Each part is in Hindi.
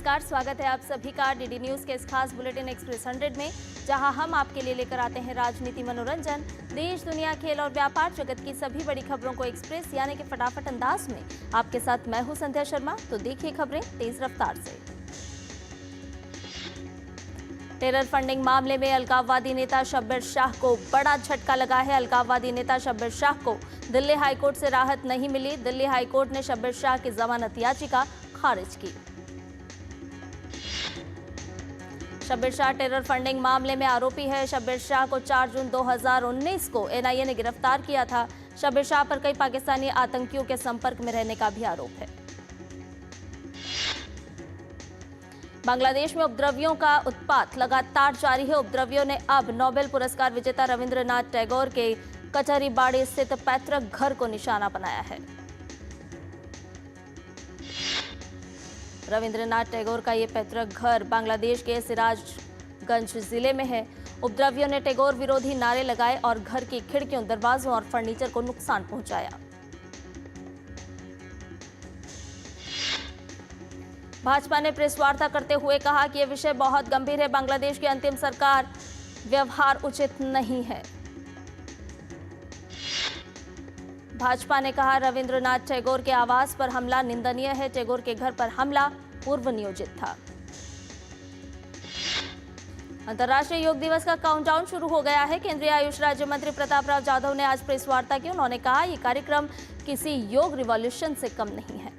नमस्कार, स्वागत है आप सभी का डीडी न्यूज के इस खास बुलेटिन एक्सप्रेस 100 में, जहां हम आपके लिए लेकर आते हैं राजनीति, मनोरंजन, देश, दुनिया, खेल और व्यापार जगत की सभी बड़ी खबरों को एक्सप्रेस यानी कि फटाफट अंदाज में। आपके साथ मैं हूं संध्या शर्मा। तो देखिए खबरें तेज रफ्तार से। टेरर फंडिंग मामले में अलगाववादी नेता शब्बीर शाह को बड़ा झटका लगा है। अलगाववादी नेता शब्बीर शाह को दिल्ली हाईकोर्ट से राहत नहीं मिली। दिल्ली हाईकोर्ट ने शब्बीर शाह की जमानत याचिका खारिज की। शब्बीर शाह टेरर फंडिंग मामले में आरोपी है। शब्बीर शाह को 4 जून 2019 को एनआईए ने गिरफ्तार किया था। शब्बीर शाह पर कई पाकिस्तानी आतंकियों के संपर्क में रहने का भी आरोप है। बांग्लादेश में उपद्रवियों का उत्पात लगातार जारी है। उपद्रवियों ने अब नोबेल पुरस्कार विजेता रविंद्रनाथ टैगोर के कचहरीबाड़ी स्थित पैतृक घर को निशाना बनाया है। रविंद्रनाथ टैगोर का ये पैतृक घर बांग्लादेश के सिराजगंज जिले में है। उपद्रवियों ने टैगोर विरोधी नारे लगाए और घर की खिड़कियों, दरवाजों और फर्नीचर को नुकसान पहुंचाया। भाजपा ने प्रेस वार्ता करते हुए कहा कि यह विषय बहुत गंभीर है। बांग्लादेश की अंतिम सरकार व्यवहार उचित नहीं है। भाजपा ने कहा, रविंद्रनाथ टैगोर के आवास पर हमला निंदनीय है। टैगोर के घर पर हमला पूर्व नियोजित था। अंतर्राष्ट्रीय योग दिवस का काउंटडाउन शुरू हो गया है। केंद्रीय आयुष राज्य मंत्री प्रताप राव जाधव ने आज प्रेस वार्ता की। उन्होंने कहा, यह कार्यक्रम किसी योग रिवॉल्यूशन से कम नहीं है।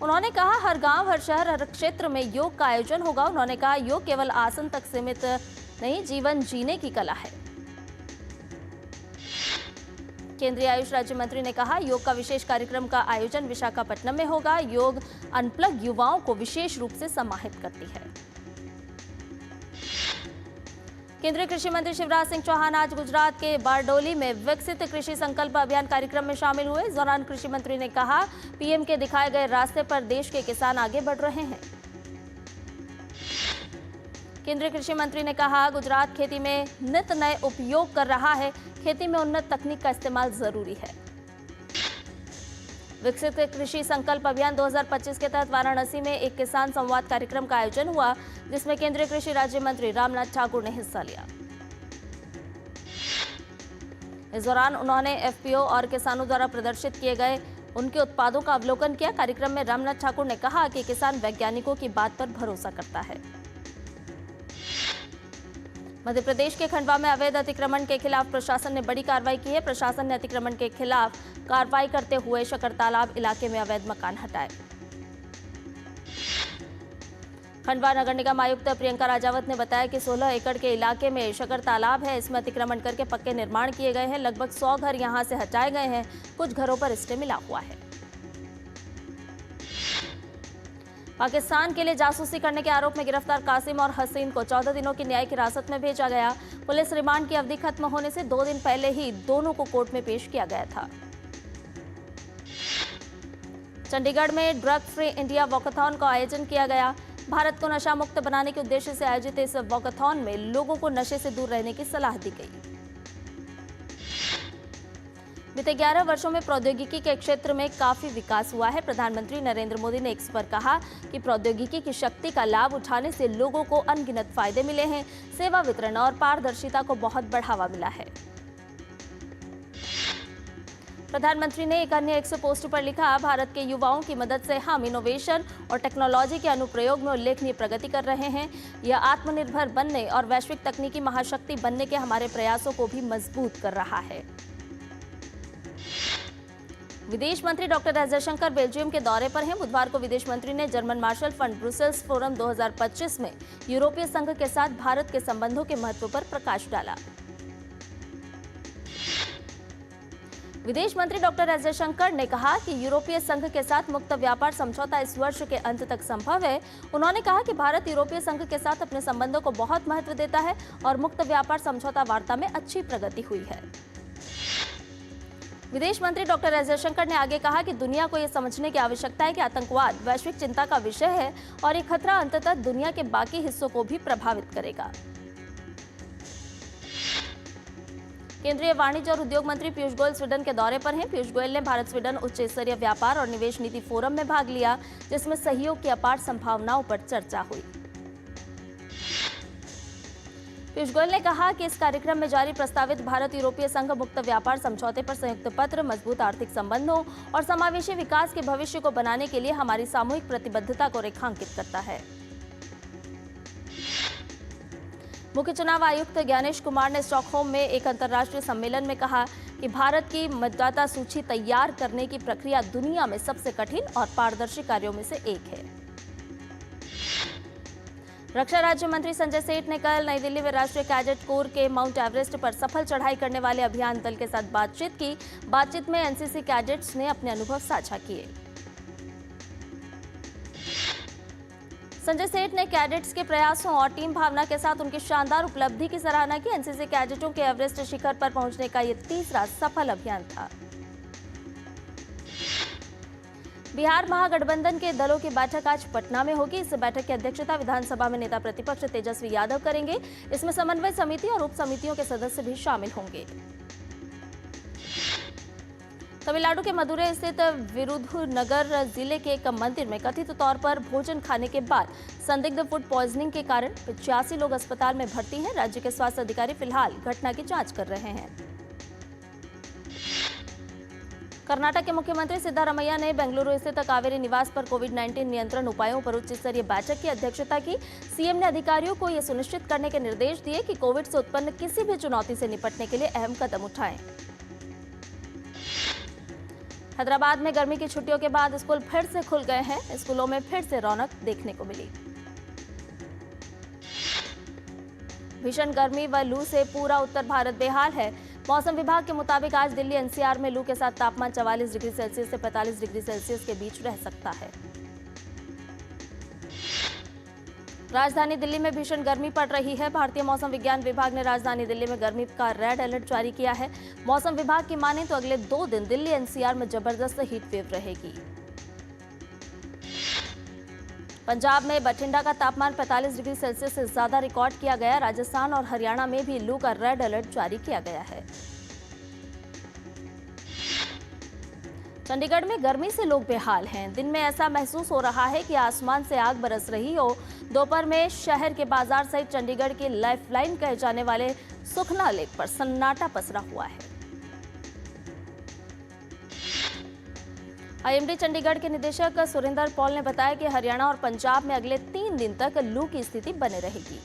उन्होंने कहा, हर गांव, हर शहर, हर क्षेत्र में योग का आयोजन होगा। उन्होंने कहा, योग केवल आसन तक सीमित नहीं, जीवन जीने की कला है। केंद्रीय आयुष राज्य मंत्री ने कहा, योग का विशेष कार्यक्रम का आयोजन विशाखापट्टनम में होगा। योग अनप्लग युवाओं को विशेष रूप से समाहित करती है। केंद्रीय कृषि मंत्री शिवराज सिंह चौहान आज गुजरात के बारडोली में विकसित कृषि संकल्प अभियान कार्यक्रम में शामिल हुए। इस दौरान कृषि मंत्री ने कहा, पीएम के दिखाए गए रास्ते पर देश के किसान आगे बढ़ रहे हैं। केंद्रीय कृषि मंत्री ने कहा, गुजरात खेती में नित नए उपयोग कर रहा है। खेती में उन्नत तकनीक का इस्तेमाल जरूरी है। विकसित कृषि संकल्प अभियान 2025 के तहत वाराणसी में एक किसान संवाद कार्यक्रम का आयोजन हुआ, जिसमें केंद्रीय कृषि राज्य मंत्री रामनाथ ठाकुर ने हिस्सा लिया। इस दौरान उन्होंने एफपीओ और किसानों द्वारा प्रदर्शित किए गए उनके उत्पादों का अवलोकन किया। कार्यक्रम में रामनाथ ठाकुर ने कहा कि किसान वैज्ञानिकों की बात पर भरोसा करता है। मध्य प्रदेश के खंडवा में अवैध अतिक्रमण के खिलाफ प्रशासन ने बड़ी कार्रवाई की है। प्रशासन ने अतिक्रमण के खिलाफ कार्रवाई करते हुए शकर तालाब इलाके में अवैध मकान हटाए। खंडवा नगर निगम आयुक्त प्रियंका राजावत ने बताया कि 16 एकड़ के इलाके में शकर तालाब है। इसमें अतिक्रमण करके पक्के निर्माण किए गए हैं। लगभग 100 घर यहां से हटाए गए हैं। कुछ घरों पर स्टे मिला हुआ है। पाकिस्तान के लिए जासूसी करने के आरोप में गिरफ्तार कासिम और हसीन को 14 दिनों की न्यायिक हिरासत में भेजा गया। पुलिस रिमांड की अवधि खत्म होने से 2 दिन पहले ही दोनों को कोर्ट में पेश किया गया था। चंडीगढ़ में ड्रग फ्री इंडिया वॉकाथॉन का आयोजन किया गया। भारत को नशा मुक्त बनाने के उद्देश्य से आयोजित इस वॉकाथॉन में लोगों को नशे से दूर रहने की सलाह दी गई। बीते 11 वर्षों में प्रौद्योगिकी के क्षेत्र में काफी विकास हुआ है। प्रधानमंत्री नरेंद्र मोदी ने एक्स पर कहा कि प्रौद्योगिकी की शक्ति का लाभ उठाने से लोगों को अनगिनत फायदे मिले हैं। सेवा वितरण और पारदर्शिता को बहुत बढ़ावा मिला है। प्रधानमंत्री ने एक अन्य एक्स पोस्ट पर लिखा, भारत के युवाओं की मदद से हम इनोवेशन और टेक्नोलॉजी के अनुप्रयोग में उल्लेखनीय प्रगति कर रहे हैं। यह आत्मनिर्भर बनने और वैश्विक तकनीकी महाशक्ति बनने के हमारे प्रयासों को भी मजबूत कर रहा है। विदेश मंत्री डॉक्टर एस जयशंकर बेल्जियम के दौरे पर हैं। बुधवार को विदेश मंत्री ने German Marshall fund Brussels forum 2025 में यूरोपीय संघ के साथ भारत के संबंधों के महत्व पर प्रकाश डाला। विदेश मंत्री डॉक्टर एस जयशंकर ने कहा कि यूरोपीय संघ के साथ मुक्त व्यापार समझौता इस वर्ष के अंत तक संभव है। उन्होंने कहा कि भारत यूरोपीय संघ के साथ अपने संबंधों को बहुत महत्व देता है और मुक्त व्यापार समझौता वार्ता में अच्छी प्रगति हुई है। विदेश मंत्री डॉक्टर एस जयशंकर ने आगे कहा कि दुनिया को यह समझने की आवश्यकता है कि आतंकवाद वैश्विक चिंता का विषय है और ये खतरा अंततः दुनिया के बाकी हिस्सों को भी प्रभावित करेगा। केंद्रीय वाणिज्य और उद्योग मंत्री पीयूष गोयल स्वीडन के दौरे पर हैं। पीयूष गोयल ने भारत स्वीडन उच्च स्तरीय व्यापार और निवेश नीति फोरम में भाग लिया, जिसमें सहयोग की अपार संभावनाओं पर चर्चा हुई। पीयूष गोयल ने कहा कि इस कार्यक्रम में जारी प्रस्तावित भारत यूरोपीय संघ मुक्त व्यापार समझौते पर संयुक्त पत्र मजबूत आर्थिक संबंधों और समावेशी विकास के भविष्य को बनाने के लिए हमारी सामूहिक प्रतिबद्धता को रेखांकित करता है। मुख्य चुनाव आयुक्त ज्ञानेश कुमार ने स्टॉकहोम में एक अंतर्राष्ट्रीय सम्मेलन में कहा कि भारत की मतदाता सूची तैयार करने की प्रक्रिया दुनिया में सबसे कठिन और पारदर्शी कार्यों में से एक है। रक्षा राज्य मंत्री संजय सेठ ने कल नई दिल्ली में राष्ट्रीय कैडेट कोर के माउंट एवरेस्ट पर सफल चढ़ाई करने वाले अभियान दल के साथ बातचीत की। बातचीत में एनसीसी कैडेट्स ने अपने अनुभव साझा किए। संजय सेठ ने कैडेट्स के प्रयासों और टीम भावना के साथ उनकी शानदार उपलब्धि की सराहना की। एनसीसी कैडेटों के एवरेस्ट शिखर पर पहुंचने का यह तीसरा सफल अभियान था। बिहार महागठबंधन के दलों की बैठक आज पटना में होगी। इस बैठक की अध्यक्षता विधानसभा में नेता प्रतिपक्ष तेजस्वी यादव करेंगे। इसमें समन्वय समिति और उप समितियों के सदस्य भी शामिल होंगे। तमिलनाडु के मदुरै स्थित विरुधुनगर जिले के एक मंदिर में कथित तौर पर भोजन खाने के बाद संदिग्ध फूड पॉइजनिंग के कारण 85 लोग अस्पताल में भर्ती हैं। राज्य के स्वास्थ्य अधिकारी फिलहाल घटना की जांच कर रहे हैं। कर्नाटक के मुख्यमंत्री सिद्धारमैया ने बेंगलुरु स्थित कावेरी निवास पर कोविड-19 नियंत्रण उपायों पर उच्च स्तरीय बैठक की अध्यक्षता की। सीएम ने अधिकारियों को यह सुनिश्चित करने के निर्देश दिए कि कोविड से उत्पन्न किसी भी चुनौती से निपटने के लिए अहम कदम उठाएं। हैदराबाद में गर्मी की छुट्टियों के बाद स्कूल फिर से खुल गए हैं। स्कूलों में फिर से रौनक देखने को मिली। भीषण गर्मी व लू से पूरा उत्तर भारत बेहाल है। मौसम विभाग के मुताबिक आज दिल्ली एनसीआर में लू के साथ तापमान 44 डिग्री सेल्सियस से 45 डिग्री सेल्सियस के बीच रह सकता है। राजधानी दिल्ली में भीषण गर्मी पड़ रही है। भारतीय मौसम विज्ञान विभाग ने राजधानी दिल्ली में गर्मी का रेड अलर्ट जारी किया है। मौसम विभाग की माने तो अगले 2 दिन दिल्ली एनसीआर में जबरदस्त हीट वेव रहेगी। पंजाब में बठिंडा का तापमान 45 डिग्री सेल्सियस से ज्यादा रिकॉर्ड किया गया। राजस्थान और हरियाणा में भी लू का रेड अलर्ट जारी किया गया है। चंडीगढ़ में गर्मी से लोग बेहाल हैं। दिन में ऐसा महसूस हो रहा है कि आसमान से आग बरस रही हो। दोपहर में शहर के बाजार सहित चंडीगढ़ के लाइफलाइन कहे जाने वाले सुखना लेक पर सन्नाटा पसरा हुआ है। आईएमडी चंडीगढ़ के निदेशक सुरेंद्र पॉल ने बताया कि हरियाणा और पंजाब में अगले 3 दिन तक लू की स्थिति बने रहेगी।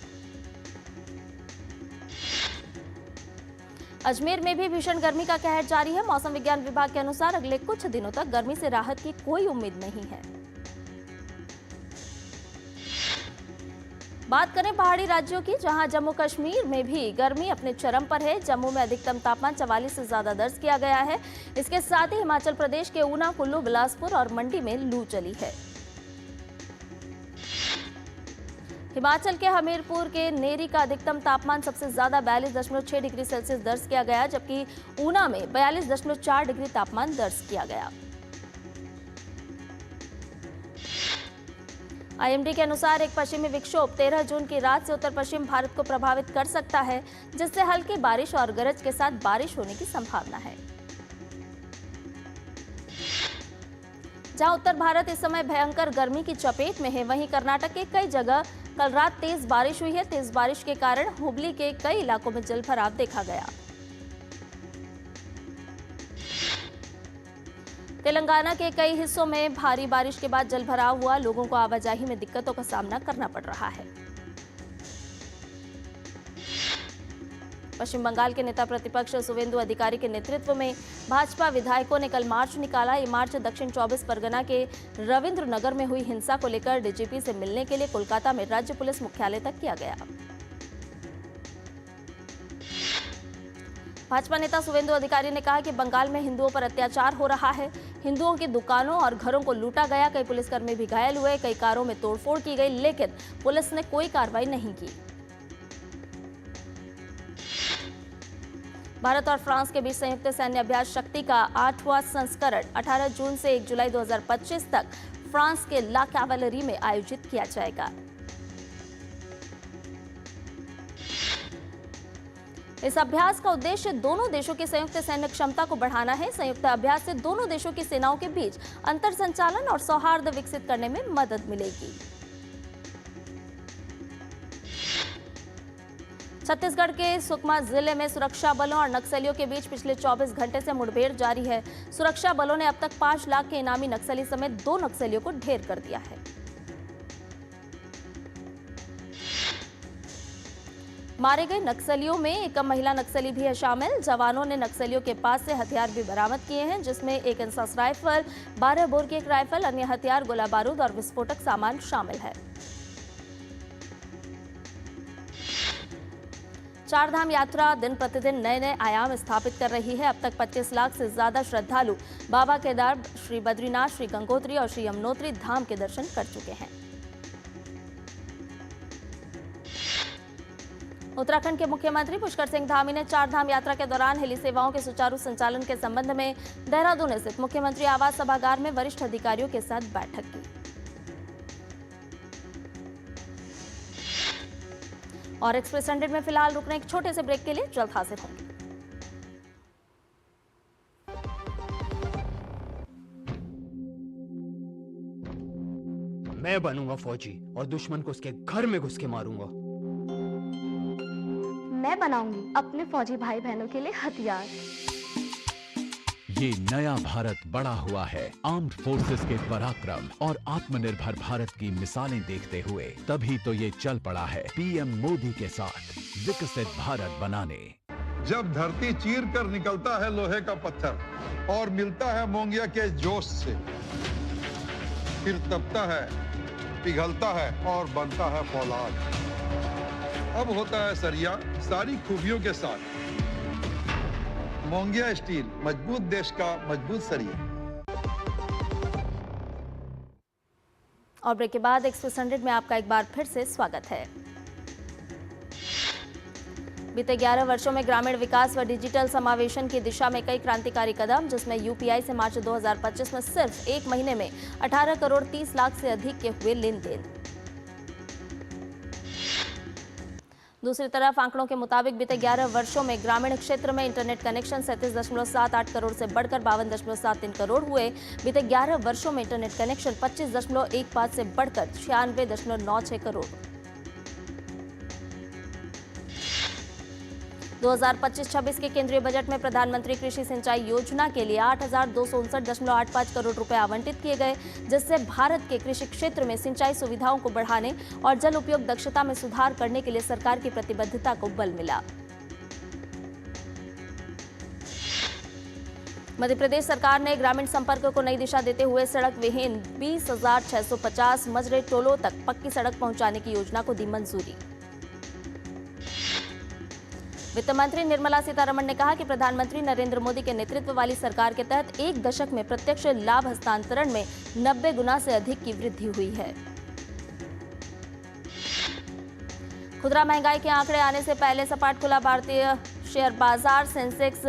अजमेर में भी भीषण गर्मी का कहर जारी है। मौसम विज्ञान विभाग के अनुसार अगले कुछ दिनों तक गर्मी से राहत की कोई उम्मीद नहीं है। बात करें पहाड़ी राज्यों की, जहां जम्मू कश्मीर में भी गर्मी अपने चरम पर है। जम्मू में अधिकतम तापमान 44 से ज्यादा दर्ज किया गया है। इसके साथ ही हिमाचल प्रदेश के ऊना, कुल्लू, बिलासपुर और मंडी में लू चली है। हिमाचल के हमीरपुर के नेरी का अधिकतम तापमान सबसे ज्यादा 42.6 डिग्री सेल्सियस दर्ज किया गया, जबकि ऊना में 42.4 डिग्री तापमान दर्ज किया गया। आईएमडी के अनुसार एक पश्चिमी विक्षोभ 13 जून की रात से उत्तर पश्चिम भारत को प्रभावित कर सकता है, जिससे हल्की बारिश और गरज के साथ बारिश होने की संभावना है। जहां उत्तर भारत इस समय भयंकर गर्मी की चपेट में है, वहीं कर्नाटक के कई जगह कल रात तेज बारिश हुई है। तेज बारिश के कारण हुबली के कई इलाकों में जलभराव देखा गया। तेलंगाना के कई हिस्सों में भारी बारिश के बाद जलभराव हुआ। लोगों को आवाजाही में दिक्कतों का सामना करना पड़ रहा है। पश्चिम बंगाल के नेता प्रतिपक्ष शुवेंदु अधिकारी के नेतृत्व में भाजपा विधायकों ने कल मार्च निकाला। ये मार्च दक्षिण 24 परगना के रविंद्र नगर में हुई हिंसा को लेकर डीजीपी से मिलने के लिए कोलकाता में राज्य पुलिस मुख्यालय तक किया गया। भाजपा नेता शुवेंदु अधिकारी ने कहा कि बंगाल में हिंदुओं पर अत्याचार हो रहा है। हिंदुओं की दुकानों और घरों को लूटा गया। कई पुलिसकर्मी भी घायल हुए। कई कारों में तोड़फोड़ की गई, लेकिन पुलिस ने कोई कार्रवाई नहीं की। भारत और फ्रांस के बीच संयुक्त सैन्य अभ्यास शक्ति का 8वां संस्करण 18 जून से 1 जुलाई 2025 तक फ्रांस के ला कैवेलरी में आयोजित किया जाएगा। इस अभ्यास का उद्देश्य दोनों देशों की संयुक्त सैन्य क्षमता को बढ़ाना है। संयुक्त अभ्यास से दोनों देशों की सेनाओं के बीच अंतर संचालन और सौहार्द विकसित करने में मदद मिलेगी। छत्तीसगढ़ के सुकमा जिले में सुरक्षा बलों और नक्सलियों के बीच पिछले 24 घंटे से मुठभेड़ जारी है। सुरक्षा बलों ने अब तक 5 लाख के इनामी नक्सली समेत 2 नक्सलियों को ढेर कर दिया है। मारे गए नक्सलियों में एक महिला नक्सली भी है शामिल। जवानों ने नक्सलियों के पास से हथियार भी बरामद किए हैं, जिसमें एक इंसास राइफल, 12 बोर की एक राइफल, अन्य हथियार, गोला बारूद और विस्फोटक सामान शामिल है। चारधाम यात्रा दिन प्रतिदिन नए नए आयाम स्थापित कर रही है। अब तक 25 लाख से ज्यादा श्रद्धालु बाबा केदार, श्री बद्रीनाथ, श्री गंगोत्री और श्री यमुनोत्री धाम के दर्शन कर चुके हैं। उत्तराखंड के मुख्यमंत्री पुष्कर सिंह धामी ने चारधाम यात्रा के दौरान हेली सेवाओं के सुचारू संचालन के संबंध में देहरादून स्थित मुख्यमंत्री आवास सभागार में वरिष्ठ अधिकारियों के साथ बैठक की। और एक्सप्रेस 100 में फिलहाल रुकने एक छोटे से ब्रेक के लिए जल्द हाजिर होंगे। मैं बनूंगा फौजी और दुश्मन को उसके घर में घुस के मारूंगा। मैं बनाऊंगी अपने फौजी भाई बहनों के लिए हथियार। ये नया भारत बड़ा हुआ है आर्म्ड फोर्सेस के पराक्रम और आत्मनिर्भर भारत की मिसालें देखते हुए। तभी तो ये चल पड़ा है पीएम मोदी के साथ विकसित भारत बनाने। जब धरती चीर कर निकलता है लोहे का पत्थर और मिलता है मोंगिया के जोश से, फिर तपता है, पिघलता है और बनता है फौलाद। अब होता है सरिया सारी खूबियों के साथ। मोंगिया स्टील, मजबूत देश का मजबूत सरिया। और ब्रेक के बाद एक्सप्रेस 100 में आपका एक बार फिर से स्वागत है। बीते 11 वर्षों में ग्रामीण विकास व डिजिटल समावेशन की दिशा में कई क्रांतिकारी कदम, जिसमें यूपीआई से मार्च 2025 में सिर्फ एक महीने में 18 करोड़ 30 लाख से अधिक के हुए लेन देन। दूसरी तरफ आंकड़ों के मुताबिक बीते 11 वर्षों में ग्रामीण क्षेत्र में इंटरनेट कनेक्शन 37.78 करोड़ से बढ़कर 52.73 करोड़ हुए। बीते 11 वर्षों में इंटरनेट कनेक्शन 25.15 से बढ़कर 96.96 करोड़। 2025-26 के केंद्रीय बजट में प्रधानमंत्री कृषि सिंचाई योजना के लिए 8,259.85 करोड़ रुपए आवंटित किए गए, जिससे भारत के कृषि क्षेत्र में सिंचाई सुविधाओं को बढ़ाने और जल उपयोग दक्षता में सुधार करने के लिए सरकार की प्रतिबद्धता को बल मिला। मध्य प्रदेश सरकार ने ग्रामीण संपर्क को नई दिशा देते हुए सड़क विहीन 20,650 मजरे टोलों तक पक्की सड़क पहुंचाने की योजना को दी मंजूरी। वित्त मंत्री निर्मला सीतारमण ने कहा कि प्रधानमंत्री नरेंद्र मोदी के नेतृत्व वाली सरकार के तहत एक दशक में प्रत्यक्ष लाभ हस्तांतरण में 90 गुना से अधिक की वृद्धि हुई है। खुदरा महंगाई के आंकड़े आने से पहले सपाट खुला भारतीय शेयर बाजार। सेंसेक्स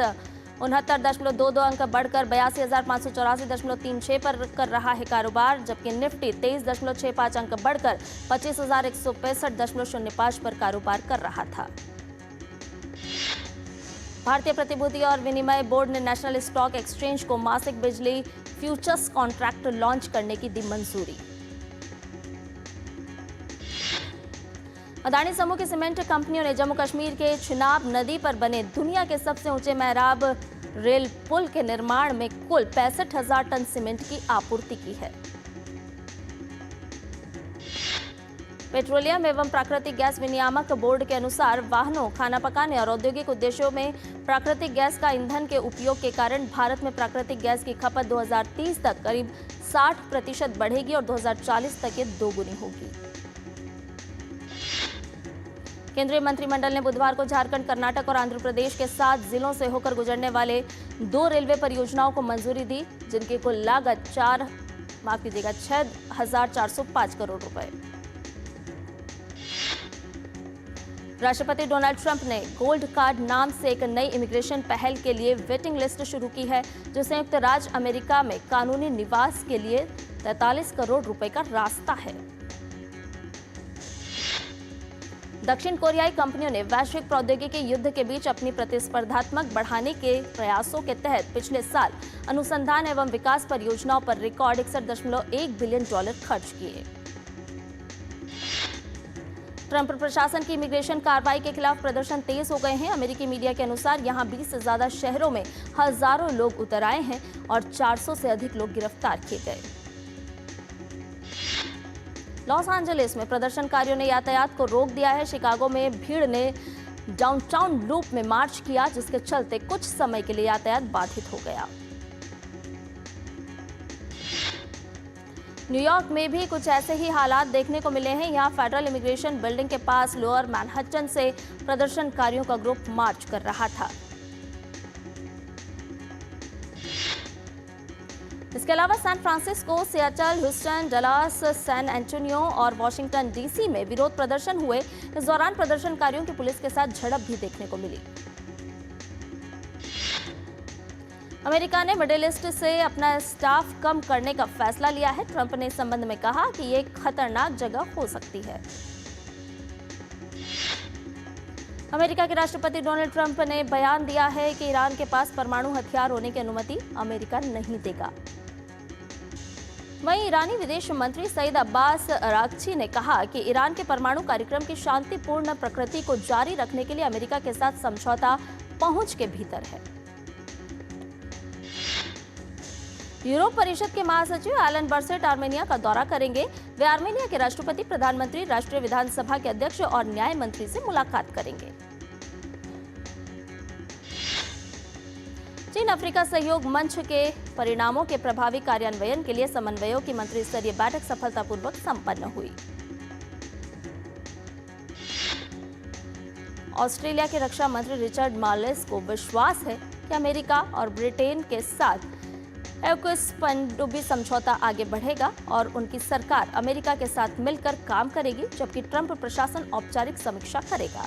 69.22 अंक बढ़कर 82,584.36 पर कर रहा है कारोबार, जबकि निफ्टी 23.65 अंक बढ़कर 25,165.05 पर कारोबार कर रहा था। भारतीय प्रतिभूति और विनिमय बोर्ड ने नेशनल स्टॉक एक्सचेंज को मासिक बिजली फ्यूचर्स कॉन्ट्रैक्ट लॉन्च करने की दी मंजूरी। अदानी समूह की सीमेंट कंपनियों ने जम्मू कश्मीर के चिनाब नदी पर बने दुनिया के सबसे ऊंचे मेहराब रेल पुल के निर्माण में कुल 65,000 टन सीमेंट की आपूर्ति की है। पेट्रोलियम एवं प्राकृतिक गैस विनियामक बोर्ड के अनुसार वाहनों, खाना पकाने और औद्योगिक उद्देश्यों में प्राकृतिक गैस का ईंधन के उपयोग के कारण भारत में प्राकृतिक गैस की खपत 2030 तक करीब 60% बढ़ेगी और 2040 तक ये दोगुनी होगी। केंद्रीय मंत्रिमंडल ने बुधवार को झारखंड, कर्नाटक और आंध्र प्रदेश के 7 जिलों से होकर गुजरने वाले 2 रेलवे परियोजनाओं को मंजूरी दी, जिनकी कुल लागत 6,405 करोड़ रुपए। राष्ट्रपति डोनाल्ड ट्रंप ने गोल्ड कार्ड नाम से एक नई इमिग्रेशन पहल के लिए वेटिंग लिस्ट शुरू की है, जो संयुक्त राज्य अमेरिका में कानूनी निवास के लिए 43 करोड़ रुपए का रास्ता है। दक्षिण कोरियाई कंपनियों ने वैश्विक प्रौद्योगिकी युद्ध के बीच अपनी प्रतिस्पर्धात्मक बढ़ाने के प्रयासों के तहत पिछले साल अनुसंधान एवं विकास परियोजनाओं पर रिकॉर्ड 61.1 बिलियन डॉलर खर्च किए। ट्रंप प्रशासन की इमिग्रेशन कार्रवाई के खिलाफ प्रदर्शन तेज हो गए हैं। अमेरिकी मीडिया के अनुसार यहां 20 से ज्यादा शहरों में हजारों लोग उतर आए हैं और 400 से अधिक लोग गिरफ्तार किए गए। लॉस एंजलिस में प्रदर्शनकारियों ने यातायात को रोक दिया है। शिकागो में भीड़ ने डाउनटाउन लूप में मार्च किया, जिसके चलते कुछ समय के लिए यातायात बाधित हो गया। न्यूयॉर्क में भी कुछ ऐसे ही हालात देखने को मिले हैं। यहां फेडरल इमिग्रेशन बिल्डिंग के पास लोअर मैनहट्टन से प्रदर्शनकारियों का ग्रुप मार्च कर रहा था। इसके अलावा San Francisco, Seattle, Houston, Dallas, San Antonio और वॉशिंगटन डीसी में विरोध प्रदर्शन हुए। इस दौरान प्रदर्शनकारियों की पुलिस के साथ झड़प भी देखने को मिली। अमेरिका ने मिडिल ईस्ट से अपना स्टाफ कम करने का फैसला लिया है। ट्रंप ने इस संबंध में कहा कि ये एक खतरनाक जगह हो सकती है। अमेरिका के राष्ट्रपति डोनाल्ड ट्रंप ने बयान दिया है कि ईरान के पास परमाणु हथियार होने की अनुमति अमेरिका नहीं देगा। वहीं ईरानी विदेश मंत्री सईद अब्बास अरागची ने कहा कि ईरान के परमाणु कार्यक्रम की शांतिपूर्ण प्रकृति को जारी रखने के लिए अमेरिका के साथ समझौता पहुंच के भीतर है। यूरोप परिषद के महासचिव एलन बर्सेट आर्मेनिया का दौरा करेंगे। वे आर्मेनिया के राष्ट्रपति, प्रधानमंत्री, राष्ट्रीय विधानसभा के अध्यक्ष और न्याय मंत्री से मुलाकात करेंगे। चीन अफ्रीका सहयोग मंच के परिणामों के प्रभावी कार्यान्वयन के लिए समन्वयों की मंत्री स्तरीय बैठक सफलतापूर्वक संपन्न हुई। ऑस्ट्रेलिया के रक्षा मंत्री रिचर्ड मार्लेस को विश्वास है कि अमेरिका और ब्रिटेन के साथ एकुस पनडुब्बी समझौता आगे बढ़ेगा और उनकी सरकार अमेरिका के साथ मिलकर काम करेगी, जबकि ट्रंप प्रशासन औपचारिक समीक्षा करेगा।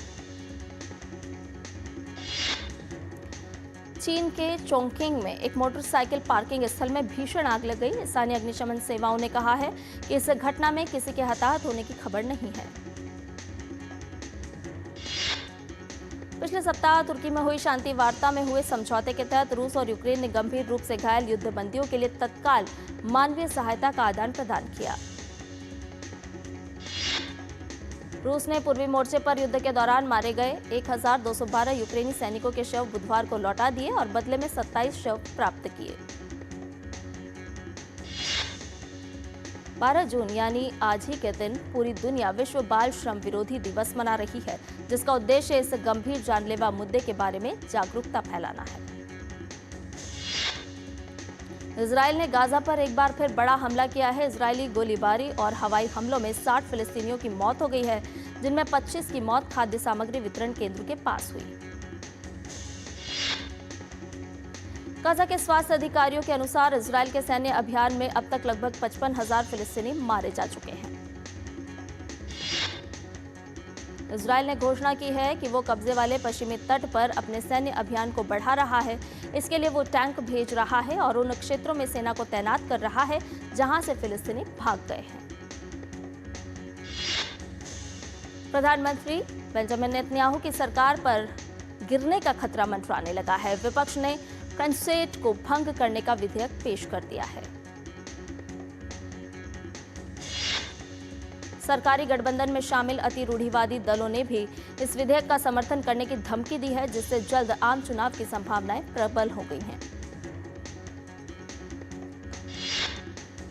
चीन के चोंगकिंग में एक मोटरसाइकिल पार्किंग स्थल में भीषण आग लग गई। स्थानीय अग्निशमन सेवाओं ने कहा है कि इस घटना में किसी के हताहत होने की खबर नहीं है। पिछले सप्ताह तुर्की में हुई शांति वार्ता में हुए समझौते के तहत रूस और यूक्रेन ने गंभीर रूप से घायल युद्धबंदियों के लिए तत्काल मानवीय सहायता का आदान प्रदान किया। रूस ने पूर्वी मोर्चे पर युद्ध के दौरान मारे गए 1212 यूक्रेनी सैनिकों के शव बुधवार को लौटा दिए और बदले में 27 शव प्राप्त किए। 12 जून यानी आज ही के दिन पूरी दुनिया विश्व बाल श्रम विरोधी दिवस मना रही है, जिसका उद्देश्य इस गंभीर जानलेवा मुद्दे के बारे में जागरूकता फैलाना है। इजराइल ने गाजा पर एक बार फिर बड़ा हमला किया है। इजरायली गोलीबारी और हवाई हमलों में 60 फिलिस्तीनियों की मौत हो गई है, जिनमें 25 की मौत खाद्य सामग्री वितरण केंद्र के पास हुई। गाजा के स्वास्थ्य अधिकारियों के अनुसार इजराइल के सैन्य अभियान में अब तक लगभग 55,000 फिलिस्तीनी मारे जा चुके हैं। इजराइल ने घोषणा की है कि वो कब्जे वाले पश्चिमी तट पर अपने सैन्य अभियान को बढ़ा रहा है। इसके लिए वो टैंक भेज रहा है और उन क्षेत्रों में सेना को तैनात कर रहा है जहां से फिलिस्तीनी भाग गए हैं। प्रधानमंत्री बेंजामिन नेतन्याहू की सरकार पर गिरने का खतरा मंडराने लगा है। विपक्ष ने कंसेट को भंग करने का विधेयक पेश कर दिया है। सरकारी गठबंधन में शामिल अति रूढ़िवादी दलों ने भी इस विधेयक का समर्थन करने की धमकी दी है, जिससे जल्द आम चुनाव की संभावनाएं प्रबल हो गई हैं।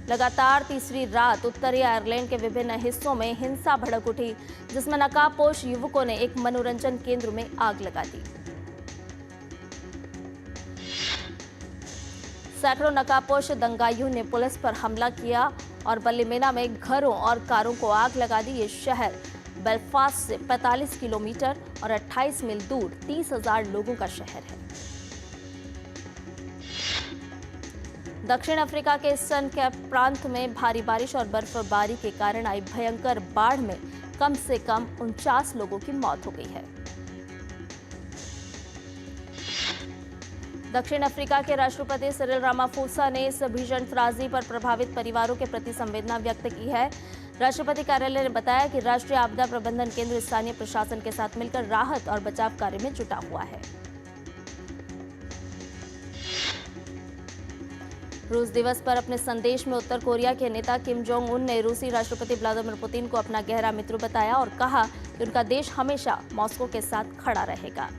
लगातार तीसरी रात उत्तरी आयरलैंड के विभिन्न हिस्सों में हिंसा भड़क उठी, जिसमें नकाबपोश युवकों ने एक मनोरंजन केंद्र में आग लगा दी। सैकड़ों नकाबपोश दंगाइयों ने पुलिस पर हमला किया और बल्लीमेना में घरों और कारों को आग लगा दी। ये शहर बेलफास्ट से 45 किलोमीटर और 28 मील दूर 30,000 लोगों का शहर है। दक्षिण अफ्रीका के ईस्टर्न केप प्रांत में भारी बारिश और बर्फबारी के कारण आई भयंकर बाढ़ में कम से कम 49 लोगों की मौत हो गई है। दक्षिण अफ्रीका के राष्ट्रपति सिरिल रामाफोसा ने इस भीषण त्रासदी पर प्रभावित परिवारों के प्रति संवेदना व्यक्त की है। राष्ट्रपति कार्यालय ने बताया कि राष्ट्रीय आपदा प्रबंधन केंद्र स्थानीय प्रशासन के साथ मिलकर राहत और बचाव कार्य में जुटा हुआ है। रूस दिवस पर अपने संदेश में उत्तर कोरिया के नेता किम जोंग उन ने रूसी राष्ट्रपति व्लादिमीर पुतिन को अपना गहरा मित्र बताया और कहा कि उनका देश हमेशा मॉस्को के साथ खड़ा रहेगा।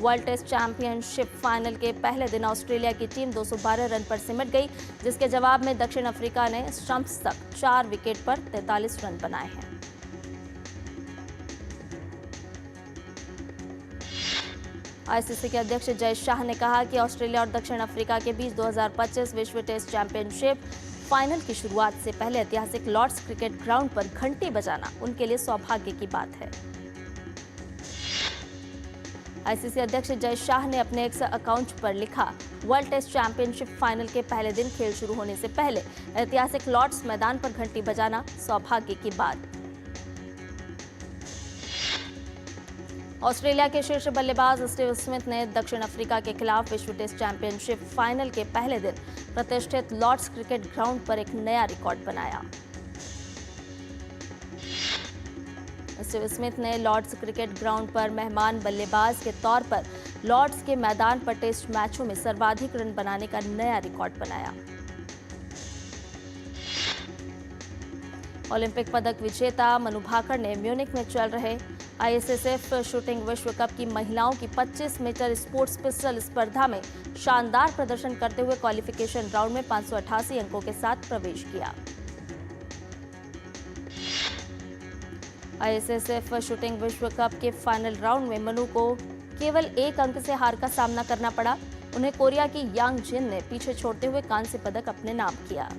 वर्ल्ड टेस्ट चैंपियनशिप फाइनल के पहले दिन ऑस्ट्रेलिया की टीम 212 रन पर सिमट गई, जिसके जवाब में दक्षिण अफ्रीका ने स्टंप्स तक 4 विकेट पर 43 रन बनाए हैं। आईसीसी के अध्यक्ष जय शाह ने कहा कि ऑस्ट्रेलिया और दक्षिण अफ्रीका के बीच 2025 विश्व टेस्ट चैंपियनशिप फाइनल की शुरुआत से पहले ऐतिहासिक लॉर्ड्स क्रिकेट ग्राउंड पर घंटी बजाना उनके लिए सौभाग्य की बात है। आईसीसी अध्यक्ष जय शाह ने अपने एक्स अकाउंट पर लिखा, वर्ल्ड टेस्ट चैंपियनशिप फाइनल के पहले दिन खेल शुरू होने से पहले ऐतिहासिक लॉर्ड्स मैदान पर घंटी बजाना सौभाग्य की बात। ऑस्ट्रेलिया के शीर्ष बल्लेबाज स्टीव स्मिथ ने दक्षिण अफ्रीका के खिलाफ विश्व टेस्ट चैंपियनशिप फाइनल के पहले दिन प्रतिष्ठित लॉर्ड्स क्रिकेट ग्राउंड पर एक नया रिकॉर्ड बनाया। स्टीव स्मिथ ने लॉर्ड्स क्रिकेट ग्राउंड पर मेहमान बल्लेबाज के तौर पर लॉर्ड्स के मैदान पर टेस्ट मैचों में सर्वाधिक रन बनाने का नया रिकॉर्ड बनाया। ओलंपिक पदक विजेता मनु भाकर ने म्यूनिख में चल रहे आईएसएसएफ शूटिंग विश्व कप की महिलाओं की 25 मीटर स्पोर्ट्स पिस्टल स्पर्धा में शानदार प्रदर्शन करते हुए क्वालिफिकेशन राउंड में 588 अंकों के साथ प्रवेश किया। आईएसएसएफ शूटिंग विश्व कप के फाइनल राउंड में मनु को केवल 1 अंक से हार का सामना करना पड़ा। उन्हें कोरिया की यांग जिन ने पीछे छोड़ते हुए कांस्य पदक अपने नाम किया।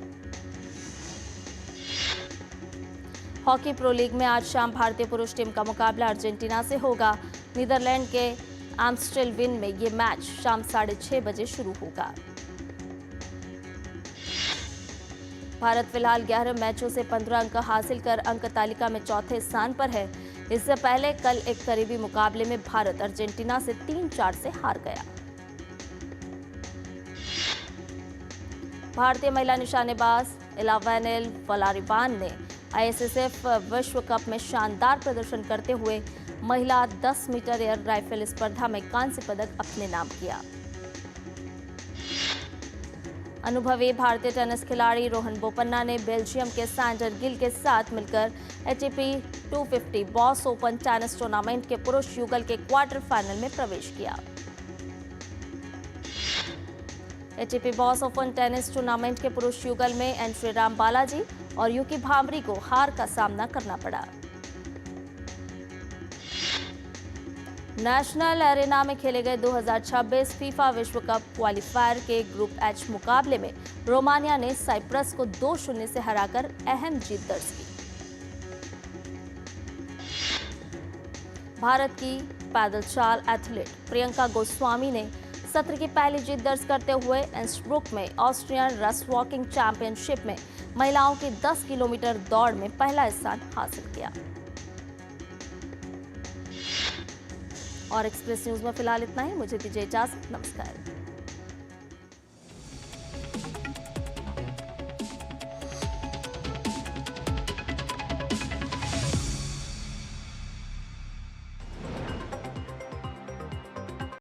हॉकी प्रो लीग में आज शाम भारतीय पुरुष टीम का मुकाबला अर्जेंटीना से होगा। नीदरलैंड के एम्स्टेलविन में ये मैच शाम 6:30 बजे शुरू होगा। भारत फिलहाल 11 मैचों से 15 अंक हासिल कर अंक तालिका में चौथे स्थान पर है। इससे पहले कल एक करीबी मुकाबले में भारत अर्जेंटीना से 3-4 से हार गया। भारतीय महिला निशानेबाज इलावेनिल वलारिवान ने आईएसएसएफ विश्व कप में शानदार प्रदर्शन करते हुए महिला 10 मीटर एयर राइफल स्पर्धा में कांस्य पदक अपने नाम किया। अनुभवी भारतीय टेनिस खिलाड़ी रोहन बोपन्ना ने बेल्जियम के सैंडर गिल के साथ मिलकर ATP 250 boss open tennis tournament के पुरुष युगल के क्वार्टर फाइनल में प्रवेश किया। ATP boss open tennis tournament के पुरुष युगल में एन श्रीराम बालाजी और युकी भांबरी को हार का सामना करना पड़ा। नेशनल एरेना में खेले गए 2026 फीफा विश्व कप क्वालिफायर के ग्रुप एच मुकाबले में रोमानिया ने साइप्रस को 2-0 से हराकर अहम जीत दर्ज की। भारत की पैदल चाल एथलीट प्रियंका गोस्वामी ने सत्र की पहली जीत दर्ज करते हुए इंस्ब्रुक में ऑस्ट्रियन रेस वॉकिंग चैंपियनशिप में महिलाओं की 10 किलोमीटर दौड़ में पहला स्थान हासिल किया। और एक्सप्रेस न्यूज में फिलहाल इतना ही। मुझे दीजिए इजाजत। नमस्कार।